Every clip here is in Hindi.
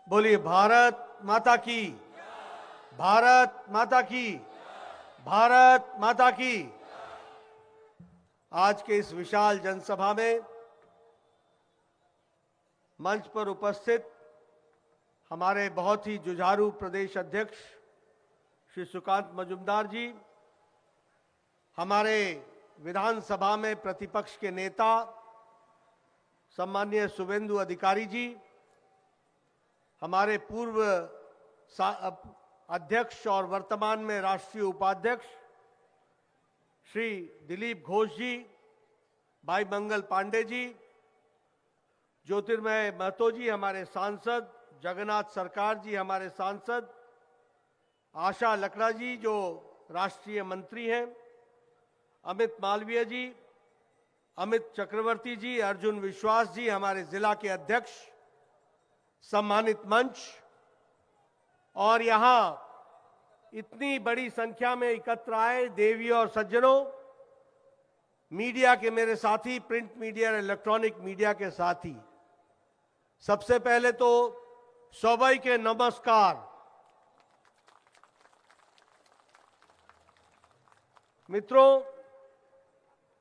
बोलिए भारत माता की, भारत माता की, भारत माता की। आज के इस विशाल जनसभा में मंच पर उपस्थित हमारे बहुत ही जुझारू प्रदेश अध्यक्ष श्री सुकांत मजूमदार जी, हमारे विधानसभा में प्रतिपक्ष के नेता सम्माननीय शुभेंदु अधिकारी जी, हमारे पूर्व अध्यक्ष और वर्तमान में राष्ट्रीय उपाध्यक्ष श्री दिलीप घोष जी, भाई मंगल पांडे जी, ज्योतिर्मय महतो जी हमारे सांसद, जगन्नाथ सरकार जी हमारे सांसद, आशा लकड़ा जी जो राष्ट्रीय मंत्री हैं, अमित मालवीय जी, अमित चक्रवर्ती जी, अर्जुन विश्वास जी हमारे जिला के अध्यक्ष, सम्मानित मंच और यहां इतनी बड़ी संख्या में एकत्र आए देवियों और सज्जनों, मीडिया के मेरे साथी, प्रिंट मीडिया और इलेक्ट्रॉनिक मीडिया के साथी, सबसे पहले तो सभी के नमस्कार। मित्रों,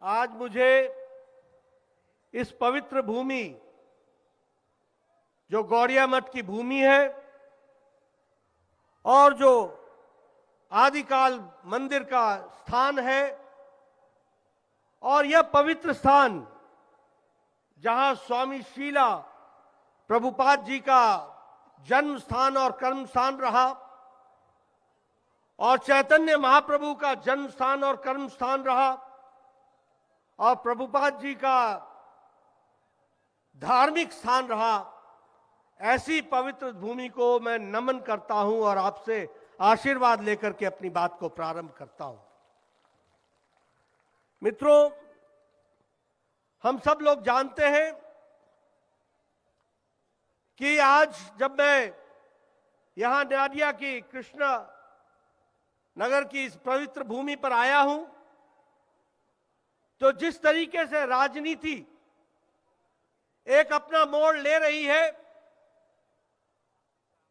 आज मुझे इस पवित्र भूमि जो गौड़िया मठ की भूमि है और जो आदिकाल मंदिर का स्थान है, और यह पवित्र स्थान जहां स्वामी शीला प्रभुपाद जी का जन्म स्थान और कर्म स्थान रहा और चैतन्य महाप्रभु का जन्म स्थान और कर्म स्थान रहा और प्रभुपाद जी का धार्मिक स्थान रहा, ऐसी पवित्र भूमि को मैं नमन करता हूं और आपसे आशीर्वाद लेकर के अपनी बात को प्रारंभ करता हूं। मित्रों, हम सब लोग जानते हैं कि आज जब मैं यहां नादिया की कृष्णा नगर की इस पवित्र भूमि पर आया हूं, तो जिस तरीके से राजनीति एक अपना मोड़ ले रही है,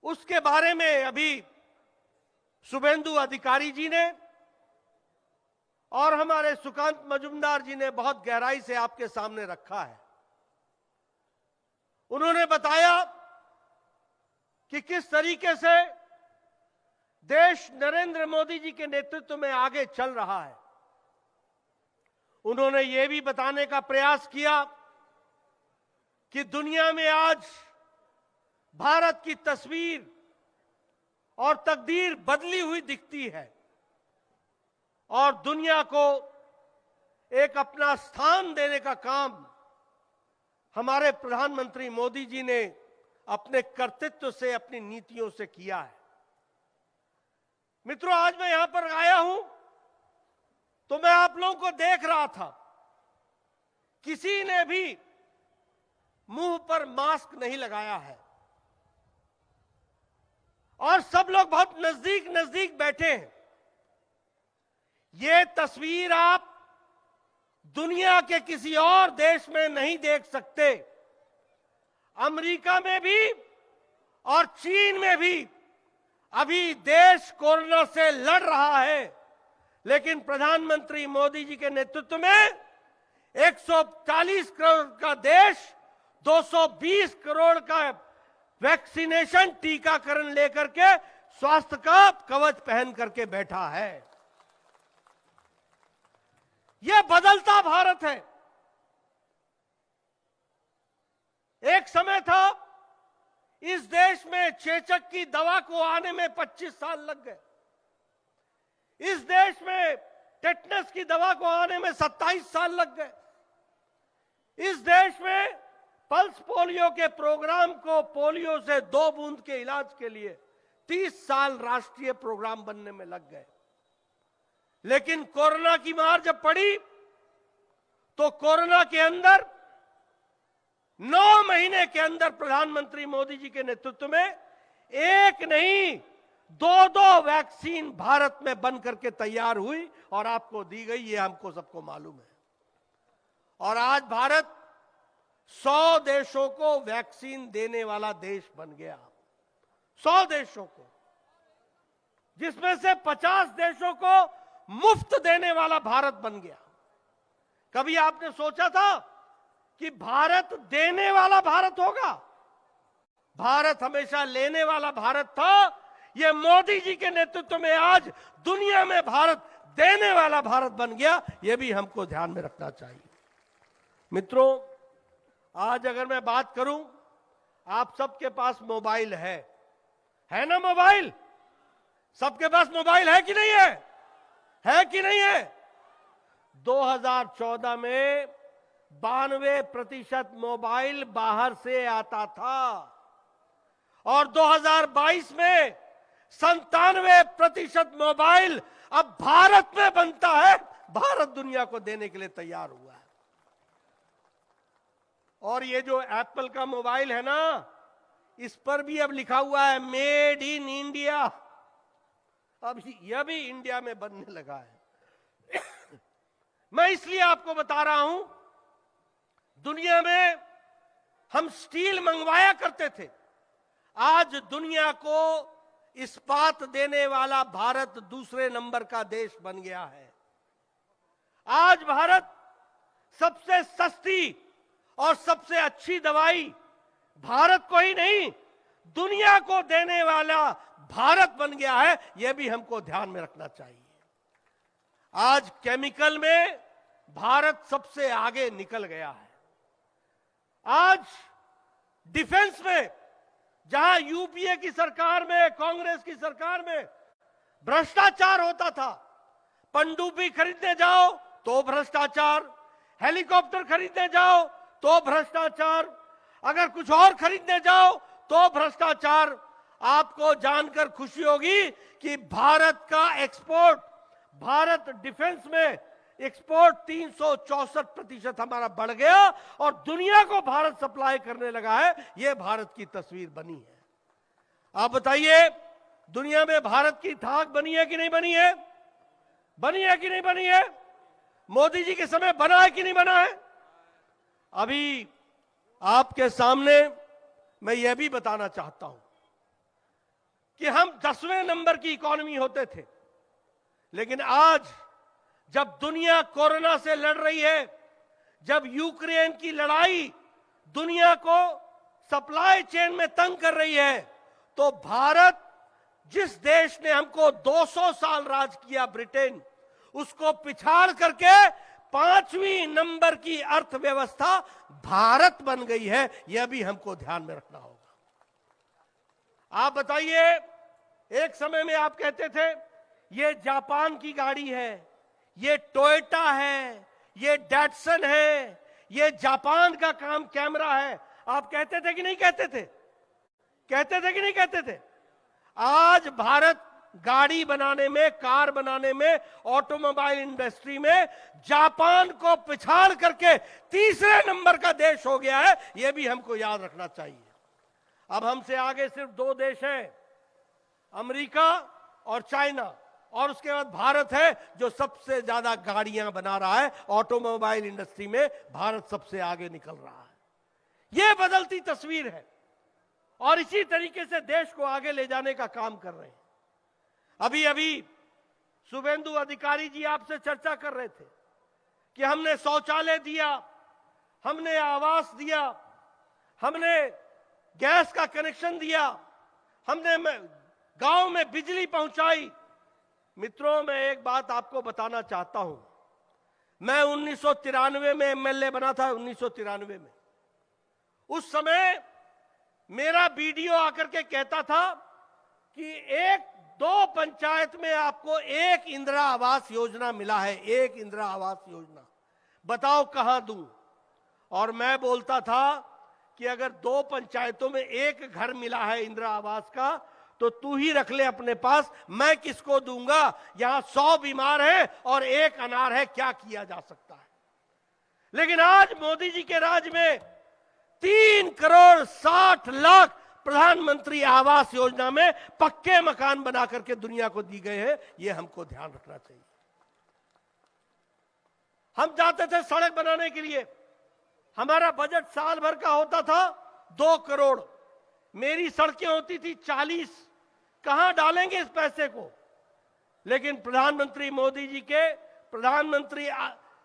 उसके बारे में अभी शुभेंदु अधिकारी जी ने और हमारे सुकांत मजूमदार जी ने बहुत गहराई से आपके सामने रखा है। उन्होंने बताया कि किस तरीके से देश नरेंद्र मोदी जी के नेतृत्व में आगे चल रहा है। उन्होंने ये भी बताने का प्रयास किया कि दुनिया में आज भारत की तस्वीर और तकदीर बदली हुई दिखती है और दुनिया को एक अपना स्थान देने का काम हमारे प्रधानमंत्री मोदी जी ने अपने कर्तृत्व से, अपनी नीतियों से किया है। मित्रों, आज मैं यहां पर आया हूं तो मैं आप लोगों को देख रहा था, किसी ने भी मुंह पर मास्क नहीं लगाया है और सब लोग बहुत नजदीक नजदीक बैठे हैं। ये तस्वीर आप दुनिया के किसी और देश में नहीं देख सकते। अमेरिका में भी और चीन में भी अभी देश कोरोना से लड़ रहा है, लेकिन प्रधानमंत्री मोदी जी के नेतृत्व में 140 करोड़ का देश 220 करोड़ का वैक्सीनेशन टीकाकरण लेकर के स्वास्थ्य का कवच पहन करके बैठा है। यह बदलता भारत है। एक समय था इस देश में चेचक की दवा को आने में 25 साल लग गए। इस देश में टेटनस की दवा को आने में 27 साल लग गए। इस देश में पल्स पोलियो के प्रोग्राम को पोलियो से 2 बूंद के इलाज के लिए 30 साल राष्ट्रीय प्रोग्राम बनने में लग गए। लेकिन कोरोना की मार जब पड़ी तो कोरोना के अंदर 9 महीने के अंदर प्रधानमंत्री मोदी जी के नेतृत्व में एक नहीं 2 वैक्सीन भारत में बन करके तैयार हुई और आपको दी गई, ये हमको सबको मालूम है। और आज भारत 100 देशों को वैक्सीन देने वाला देश बन गया। 100 देशों को, जिसमें से 50 देशों को मुफ्त देने वाला भारत बन गया। कभी आपने सोचा था कि भारत देने वाला भारत होगा? भारत हमेशा लेने वाला भारत था। यह मोदी जी के नेतृत्व में आज दुनिया में भारत देने वाला भारत बन गया। यह भी हमको ध्यान में रखना चाहिए। मित्रों, आज अगर मैं बात करूं, आप सबके पास मोबाइल है ना? मोबाइल सबके पास मोबाइल है कि नहीं है? है कि नहीं है? 2014 में 92% मोबाइल बाहर से आता था और 2022 में 97% मोबाइल अब भारत में बनता है। भारत दुनिया को देने के लिए तैयार हुआ है। और ये जो एप्पल का मोबाइल है ना, इस पर भी अब लिखा हुआ है मेड इन इंडिया। अब यह भी इंडिया में बनने लगा है। मैं इसलिए आपको बता रहा हूं, दुनिया में हम स्टील मंगवाया करते थे, आज दुनिया को इस्पात देने वाला भारत दूसरे नंबर का देश बन गया है। आज भारत सबसे सस्ती और सबसे अच्छी दवाई भारत को ही नहीं, दुनिया को देने वाला भारत बन गया है। यह भी हमको ध्यान में रखना चाहिए। आज केमिकल में भारत सबसे आगे निकल गया है। आज डिफेंस में, जहां यूपीए की सरकार में, कांग्रेस की सरकार में भ्रष्टाचार होता था, पनडुब्बी खरीदने जाओ तो भ्रष्टाचार, हेलीकॉप्टर खरीदने जाओ तो भ्रष्टाचार, अगर कुछ और खरीदने जाओ तो भ्रष्टाचार। आपको जानकर खुशी होगी कि भारत का एक्सपोर्ट, भारत डिफेंस में एक्सपोर्ट 364% हमारा बढ़ गया और दुनिया को भारत सप्लाई करने लगा है। यह भारत की तस्वीर बनी है। आप बताइए, दुनिया में भारत की धाक बनी है कि नहीं बनी है? बनी है कि नहीं बनी है? मोदी जी के समय बना है कि नहीं बना है? अभी आपके सामने मैं यह भी बताना चाहता हूं कि हम 10वें नंबर की इकोनॉमी होते थे, लेकिन आज जब दुनिया कोरोना से लड़ रही है, जब यूक्रेन की लड़ाई दुनिया को सप्लाई चेन में तंग कर रही है, तो भारत, जिस देश ने हमको 200 साल राज किया, ब्रिटेन, उसको पिछाड़ करके 5वीं नंबर की अर्थव्यवस्था भारत बन गई है। यह भी हमको ध्यान में रखना होगा। आप बताइए, एक समय में आप कहते थे ये जापान की गाड़ी है, ये टोयोटा है, ये डैटसन है, ये जापान का काम कैमरा है। आप कहते थे कि नहीं कहते थे? कहते थे कि नहीं कहते थे? आज भारत गाड़ी बनाने में, कार बनाने में, ऑटोमोबाइल इंडस्ट्री में जापान को पिछाड़ करके तीसरे नंबर का देश हो गया है। यह भी हमको याद रखना चाहिए। अब हमसे आगे सिर्फ 2 देश हैं, अमेरिका और चाइना, और उसके बाद भारत है जो सबसे ज्यादा गाड़ियां बना रहा है। ऑटोमोबाइल इंडस्ट्री में भारत सबसे आगे निकल रहा है। यह बदलती तस्वीर है और इसी तरीके से देश को आगे ले जाने का काम कर रहे हैं। अभी अभी शुभेंदु अधिकारी जी आपसे चर्चा कर रहे थे कि हमने शौचालय दिया, हमने आवास दिया, हमने गैस का कनेक्शन दिया, हमने गांव में बिजली पहुंचाई। मित्रों, मैं एक बात आपको बताना चाहता हूं। मैं 1993 में एमएलए बना था। 1993 में उस समय मेरा बीडीओ आकर के कहता था कि 1-2 पंचायत में आपको एक इंदिरा आवास योजना मिला है, एक इंदिरा आवास योजना, बताओ कहां दूं? और मैं बोलता था कि अगर 2 पंचायतों में एक घर मिला है इंदिरा आवास का, तो तू ही रख ले अपने पास, मैं किसको दूंगा? यहां 100 बीमार है और 1 अनार है, क्या किया जा सकता है? लेकिन आज मोदी जी के राज में 3,60,00,000 प्रधानमंत्री आवास योजना में पक्के मकान बना करके दुनिया को दी गए हैं। यह हमको ध्यान रखना चाहिए। हम जाते थे सड़क बनाने के लिए, हमारा बजट साल भर का होता था 2 करोड़। मेरी सड़कें होती थी 40, कहां डालेंगे इस पैसे को? लेकिन प्रधानमंत्री मोदी जी के प्रधानमंत्री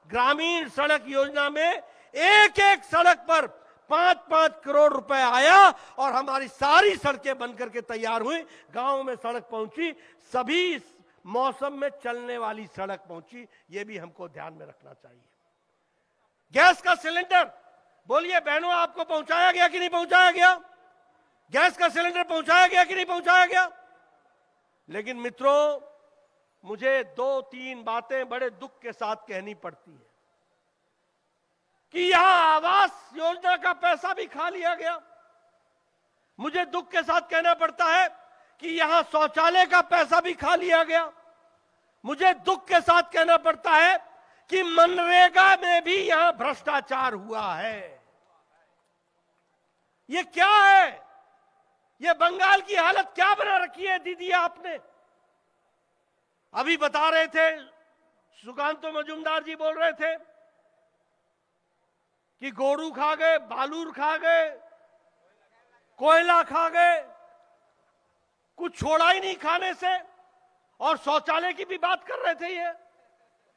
ग्रामीण सड़क योजना में एक एक सड़क पर 5-5 करोड़ रुपए आया और हमारी सारी सड़कें बनकर के तैयार हुई, गांव में सड़क पहुंची, सभी मौसम में चलने वाली सड़क पहुंची। यह भी हमको ध्यान में रखना चाहिए। गैस का सिलेंडर, बोलिए बहनों, आपको पहुंचाया गया कि नहीं पहुंचाया गया? गैस का सिलेंडर पहुंचाया गया कि नहीं पहुंचाया गया? लेकिन मित्रों, मुझे 2-3 बातें बड़े दुख के साथ कहनी पड़ती है कि यहां आवास योजना का पैसा भी खा लिया गया। मुझे दुख के साथ कहना पड़ता है कि यहां शौचालय का पैसा भी खा लिया गया। मुझे दुख के साथ कहना पड़ता है कि मनरेगा में भी यहां भ्रष्टाचार हुआ है। ये क्या है? ये बंगाल की हालत क्या बना रखी है दीदी आपने? अभी बता रहे थे, सुकांतो मजूमदार जी बोल रहे थे कि गोरू खा गए, बालूर खा गए, कोयला खा गए, कुछ छोड़ा ही नहीं खाने से। और शौचालय की भी बात कर रहे थे। ये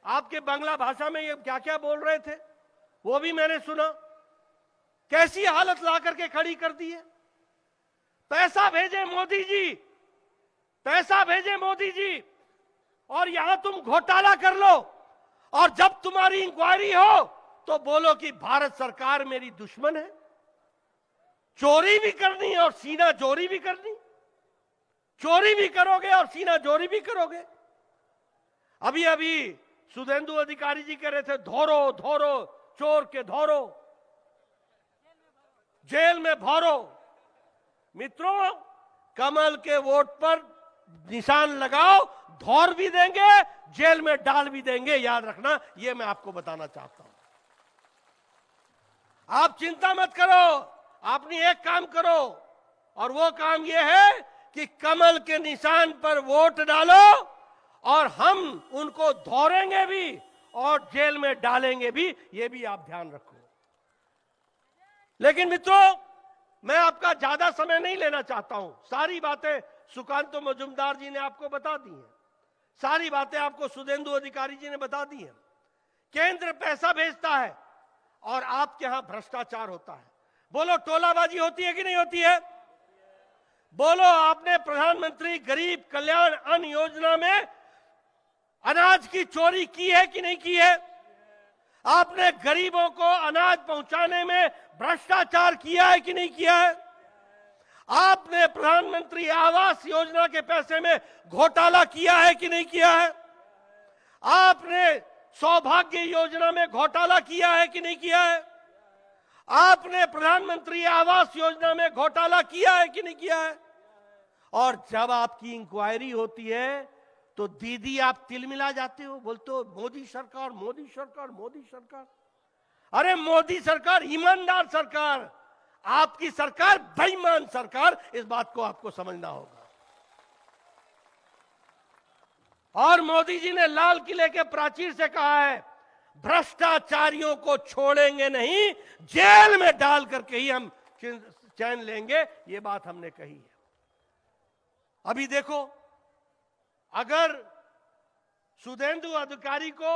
आपके बांग्ला भाषा में ये क्या क्या बोल रहे थे वो भी मैंने सुना। कैसी हालत ला करके खड़ी कर दी है। पैसा भेजे मोदी जी, पैसा भेजे मोदी जी, और यहां तुम घोटाला कर लो, और जब तुम्हारी इंक्वायरी हो तो बोलो कि भारत सरकार मेरी दुश्मन है। चोरी भी करनी और सीना जोरी भी करनी। चोरी भी करोगे और सीना जोरी भी करोगे। अभी अभी सुधेंदु अधिकारी जी कह रहे थे, धोरो धोरो चोर के धोरो, जेल में भरो। मित्रों, कमल के वोट पर निशान लगाओ, धौर भी देंगे, जेल में डाल भी देंगे। याद रखना, यह मैं आपको बताना चाहता हूं। आप चिंता मत करो, आपने एक काम करो, और वो काम यह है कि कमल के निशान पर वोट डालो, और हम उनको धौरेंगे भी और जेल में डालेंगे भी। ये भी आप ध्यान रखो। लेकिन मित्रों, मैं आपका ज्यादा समय नहीं लेना चाहता हूं। सारी बातें सुकांतो मजूमदार जी ने आपको बता दी हैं, सारी बातें आपको सुधेंदु अधिकारी जी ने बता दी हैं। केंद्र पैसा भेजता है और आपके यहां भ्रष्टाचार होता है। बोलो, टोलाबाजी होती है कि नहीं होती है? बोलो, आपने प्रधानमंत्री गरीब कल्याण अन्न योजना में अनाज की चोरी की है कि नहीं की है? आपने गरीबों को अनाज पहुंचाने में भ्रष्टाचार किया है कि नहीं किया है? आपने प्रधानमंत्री आवास योजना के पैसे में घोटाला किया है कि नहीं किया है? आपने सौभाग्य योजना में घोटाला किया है कि नहीं किया है? आपने प्रधानमंत्री आवास योजना में घोटाला किया है कि नहीं किया है? और जब आपकी इंक्वायरी होती है तो दीदी आप तिलमिला जाते हो, बोलते हो मोदी सरकार, मोदी सरकार, मोदी सरकार। अरे मोदी सरकार ईमानदार सरकार, आपकी सरकार बेईमान सरकार। इस बात को आपको समझना होगा। और मोदी जी ने लाल किले के प्राचीर से कहा है, भ्रष्टाचारियों को छोड़ेंगे नहीं, जेल में डाल करके ही हम चैन लेंगे। ये बात हमने कही है। अभी देखो, अगर सुधेंदु अधिकारी को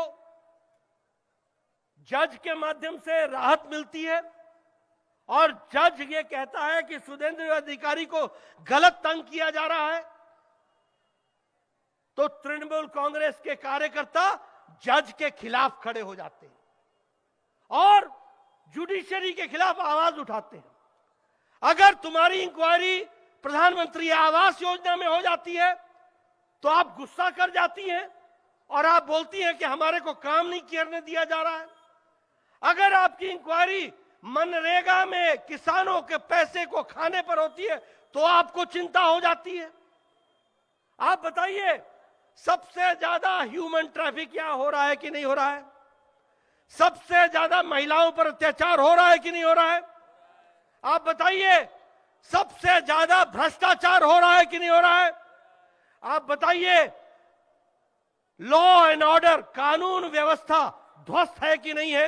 जज के माध्यम से राहत मिलती है और जज ये कहता है कि सुधेंदु अधिकारी को गलत तंग किया जा रहा है, तो तृणमूल कांग्रेस के कार्यकर्ता जज के खिलाफ खड़े हो जाते हैं और जुडिशरी के खिलाफ आवाज उठाते हैं। अगर तुम्हारी इंक्वायरी प्रधानमंत्री आवास योजना में हो जाती है तो आप गुस्सा कर जाती हैं और आप बोलती हैं कि हमारे को काम नहीं करने दिया जा रहा है। अगर आपकी इंक्वायरी मनरेगा में किसानों के पैसे को खाने पर होती है तो आपको चिंता हो जाती है। आप बताइए, सबसे ज्यादा ह्यूमन ट्रैफिक यहां हो रहा है कि नहीं हो रहा है? सबसे ज्यादा महिलाओं पर अत्याचार हो रहा है कि नहीं हो रहा है? आप बताइए, सबसे ज्यादा भ्रष्टाचार हो रहा है कि नहीं हो रहा है? आप बताइए, लॉ एंड ऑर्डर, कानून व्यवस्था ध्वस्त है कि नहीं है?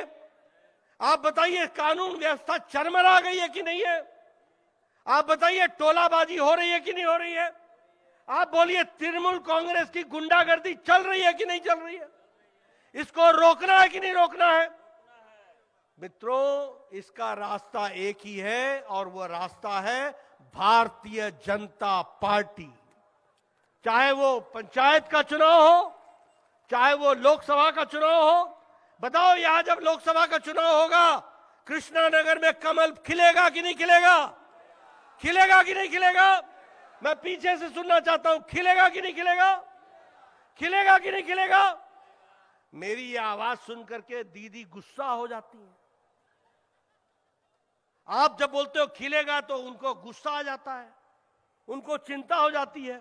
आप बताइए, कानून व्यवस्था चरमरा गई है कि नहीं है? आप बताइए टोलाबाजी हो रही है कि नहीं हो रही है? आप बोलिए तृणमूल कांग्रेस की गुंडागर्दी चल रही है कि नहीं चल रही है? इसको रोकना है कि नहीं रोकना है? मित्रों, इसका रास्ता एक ही है और वह रास्ता है भारतीय जनता पार्टी। चाहे वो पंचायत का चुनाव हो, चाहे वो लोकसभा का चुनाव हो। बताओ, यहां जब लोकसभा का चुनाव होगा, कृष्णानगर में कमल खिलेगा कि नहीं खिलेगा? खिलेगा कि नहीं खिलेगा? मैं पीछे से सुनना चाहता हूं, खिलेगा कि नहीं खिलेगा? खिलेगा कि नहीं खिलेगा? मेरी ये आवाज सुन करके दीदी गुस्सा हो जाती है। आप जब बोलते हो खिलेगा तो उनको गुस्सा आ जाता है, उनको चिंता हो जाती है।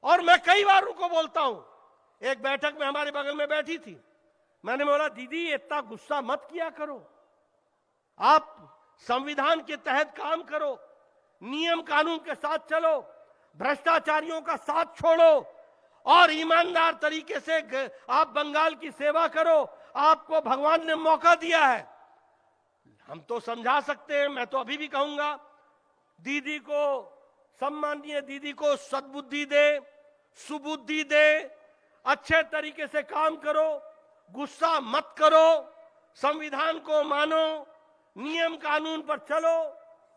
और मैं कई बार उनको बोलता हूं, एक बैठक में हमारे बगल में बैठी थी, मैंने बोला दीदी इतना गुस्सा मत किया करो, आप संविधान के तहत काम करो, नियम कानून के साथ चलो, भ्रष्टाचारियों का साथ छोड़ो और ईमानदार तरीके से आप बंगाल की सेवा करो। आपको भगवान ने मौका दिया है, हम तो समझा सकते हैं। मैं तो अभी भी कहूंगा दीदी को, सम्माननीय दीदी को सद्बुद्धि दे, सुबुद्धि दे, अच्छे तरीके से काम करो, गुस्सा मत करो, संविधान को मानो, नियम कानून पर चलो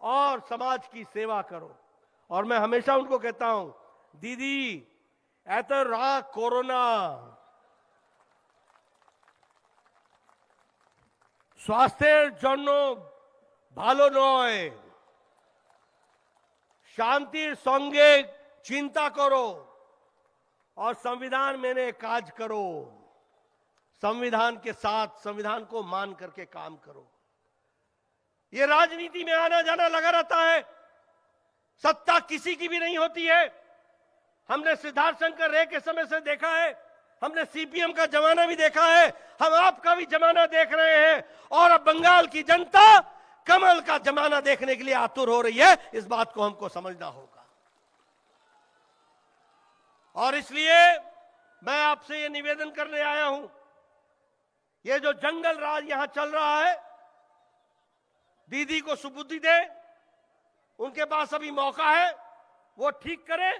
और समाज की सेवा करो। और मैं हमेशा उनको कहता हूं, दीदी ऐतर रहा कोरोना, स्वास्थ्येर জন্য ভালো নয়, शांतिर संगे चिंता करो और संविधान मेने काज करो, संविधान के साथ संविधान को मान करके काम करो। ये राजनीति में आना जाना लगा रहता है, सत्ता किसी की भी नहीं होती है। हमने सिद्धार्थ शंकर रे के समय से देखा है, हमने सीपीएम का जमाना भी देखा है, हम आपका भी जमाना देख रहे हैं और अब बंगाल की जनता कमल का जमाना देखने के लिए आतुर हो रही है। इस बात को हमको समझना होगा और इसलिए मैं आपसे ये निवेदन करने आया हूं, ये जो जंगल राज यहां चल रहा है, दीदी को सुबुद्धि दे, उनके पास अभी मौका है, वो ठीक करें।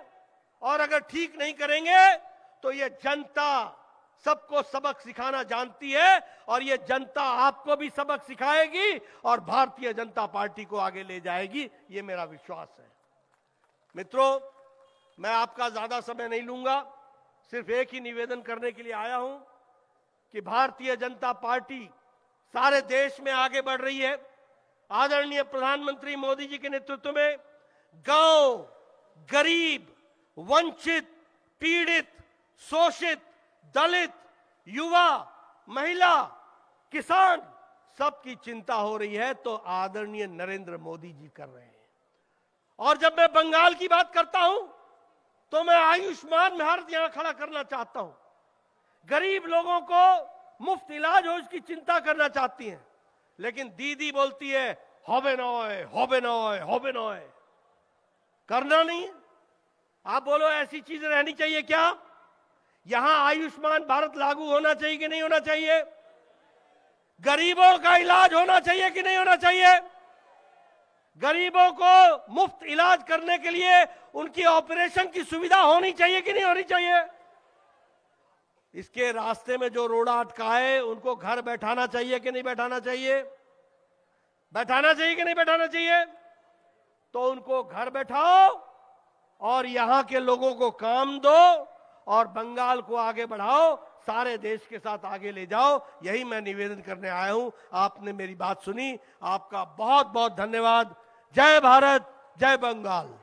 और अगर ठीक नहीं करेंगे तो ये जनता सबको सबक सिखाना जानती है और ये जनता आपको भी सबक सिखाएगी और भारतीय जनता पार्टी को आगे ले जाएगी, ये मेरा विश्वास है। मित्रों, मैं आपका ज्यादा समय नहीं लूंगा, सिर्फ एक ही निवेदन करने के लिए आया हूं कि भारतीय जनता पार्टी सारे देश में आगे बढ़ रही है। आदरणीय प्रधानमंत्री मोदी जी के नेतृत्व में गांव, गरीब, वंचित, पीड़ित, शोषित, दलित, युवा, महिला, किसान, सबकी चिंता हो रही है तो आदरणीय नरेंद्र मोदी जी कर रहे हैं। और जब मैं बंगाल की बात करता हूं तो मैं आयुष्मान भारत यहां खड़ा करना चाहता हूं। गरीब लोगों को मुफ्त इलाज हो, इसकी चिंता करना चाहती हैं, लेकिन दीदी बोलती है होबे नॉय, होबे नॉय, होबे नॉय, करना नहीं है। आप बोलो ऐसी चीज रहनी चाहिए क्या? यहां आयुष्मान भारत लागू होना चाहिए कि नहीं होना चाहिए? गरीबों का इलाज होना चाहिए कि नहीं होना चाहिए? गरीबों को मुफ्त इलाज करने के लिए उनकी ऑपरेशन की सुविधा होनी चाहिए कि नहीं होनी चाहिए? इसके रास्ते में जो रोड़ा अटका है उनको घर बैठाना चाहिए कि नहीं बैठाना चाहिए? बैठाना चाहिए कि नहीं बैठाना चाहिए? तो उनको घर बैठाओ और यहां के लोगों को काम दो और बंगाल को आगे बढ़ाओ, सारे देश के साथ आगे ले जाओ। यही मैं निवेदन करने आया हूं। आपने मेरी बात सुनी, आपका बहुत बहुत धन्यवाद। जय भारत, जय बंगाल।